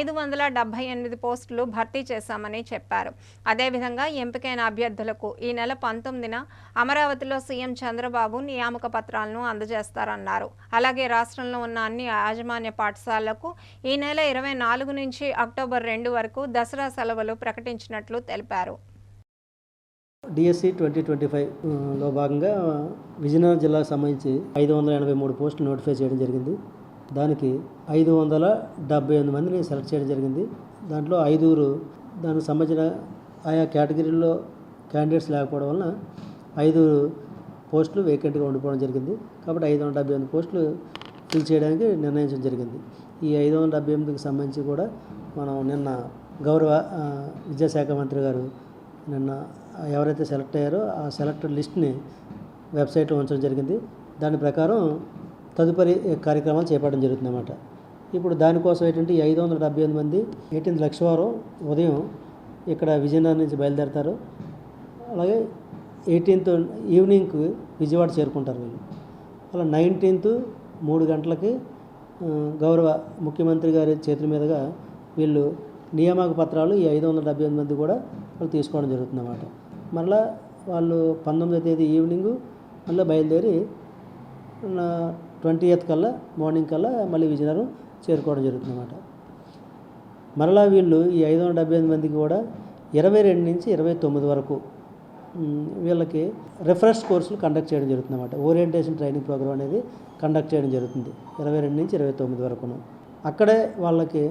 578 పోస్టులు భర్తీ చేశామని చెప్పారు. అదేవిధంగా ఎంపికైన అభ్యర్థులకు ఈ నెల 19న అమరావతిలో సీఎం చంద్రబాబు నియామక పత్రాలను అందజేస్తారన్నారు. అలాగే రాష్ట్రంలో ఉన్న అన్ని యాజమాన్య పాఠశాలలకు ఈ నెల 24 నుంచి అక్టోబర్ 2 వరకు దసరా సెలవులు ప్రకటించినట్లు తెలిపారు. డిఎస్సి 2025లో భాగంగా విజయనగరం జిల్లాకు సంబంధించి 583 పోస్టులు నోటిఫై చేయడం జరిగింది. దానికి 578 మందిని సెలెక్ట్ చేయడం జరిగింది. దాంట్లో 5 దానికి సంబంధించిన ఆయా కేటగిరీల్లో క్యాండిడేట్స్ లేకపోవడం వలన 5 పోస్టులు వేకెంట్గా ఉండిపోవడం జరిగింది. కాబట్టి 578 పోస్టులు ఫిల్ చేయడానికి నిర్ణయించడం జరిగింది. ఈ 578కి సంబంధించి కూడా మనం నిన్న గౌరవ విద్యాశాఖ మంత్రి గారు నిన్న ఎవరైతే సెలెక్ట్ అయ్యారో ఆ సెలెక్టెడ్ లిస్ట్ని వెబ్సైట్లో ఉంచడం జరిగింది. దాని ప్రకారం తదుపరి కార్యక్రమాలు చేపట్టడం జరుగుతుంది అన్నమాట. ఇప్పుడు దానికోసం ఏంటంటే 578 మంది 18th లక్షవారం ఉదయం ఇక్కడ విజయనగరం నుంచి బయలుదేరతారు. అలాగే 18th ఈవినింగ్కి విజయవాడ చేరుకుంటారు వీళ్ళు. అలా 19th 3 గంటలకి గౌరవ ముఖ్యమంత్రి గారి చేతుల మీదుగా వీళ్ళు నియామక పత్రాలు ఈ 578 మంది కూడా వాళ్ళు తీసుకోవడం జరుగుతుంది అన్నమాట. మళ్ళీ వాళ్ళు 19వ తేదీ ఈవినింగు మళ్ళీ బయలుదేరి 20th కల్లా మార్నింగ్ కల్లా మళ్ళీ విజయనగరం చేరుకోవడం జరుగుతుంది అన్నమాట. మరలా వీళ్ళు ఈ 578 మందికి కూడా 22 నుంచి 29 వరకు వీళ్ళకి రిఫ్రెష్ కోర్సులు కండక్ట్ చేయడం జరుగుతుంది అన్నమాట. ఓరియంటేషన్ ట్రైనింగ్ ప్రోగ్రామ్ అనేది కండక్ట్ చేయడం జరుగుతుంది 22 నుంచి 29 వరకును. అక్కడే వాళ్ళకి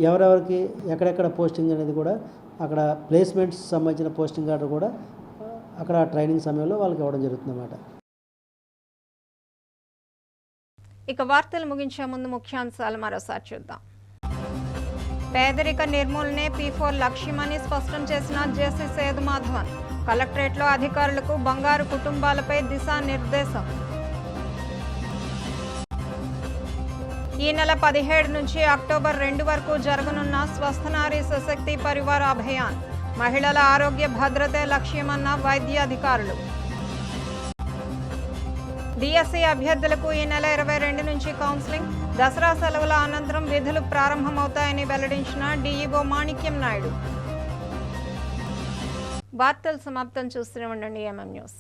ఎవరెవరికి ఎక్కడెక్కడ పోస్టింగ్ అనేది కూడా అక్కడ ప్లేస్మెంట్స్ సంబంధించిన పోస్టింగ్ ఆర్డర్ కూడా అక్కడ ట్రైనింగ్ సమయంలో వాళ్ళకి ఇవ్వడం జరుగుతుంది అన్నమాట. ఇక వార్తలు ముగించే ముందు ముఖ్యాంశాలు మరోసారి చూద్దాం. పేదరిక నిర్మూలనే P4 లక్ష్యమని స్పష్టం చేసిన జేసీ సేదుమాధవన్. కలెక్టరేట్లో అధికారులకు బంగారు కుటుంబాలపై దిశానిర్దేశం. ఈ నెల 17 నుంచి అక్టోబర్ 2 వరకు జరగనున్న స్వస్థనారీ సశక్తి పరివార అభియాన్. మహిళల ఆరోగ్య భద్రతే లక్ష్యమన్న వైద్య అధికారులు. డిఎస్సి అభ్యర్థులకు ఈ నెల 22 నుంచి కౌన్సిలింగ్. దసరా సెలవుల అనంతరం విధులు ప్రారంభమవుతాయని వెల్లడించిన డిఈఓ మాణిక్యం నాయుడు. వార్తలు సమాప్తం. చూస్తూనే ఉండండి ఎంఎం న్యూస్.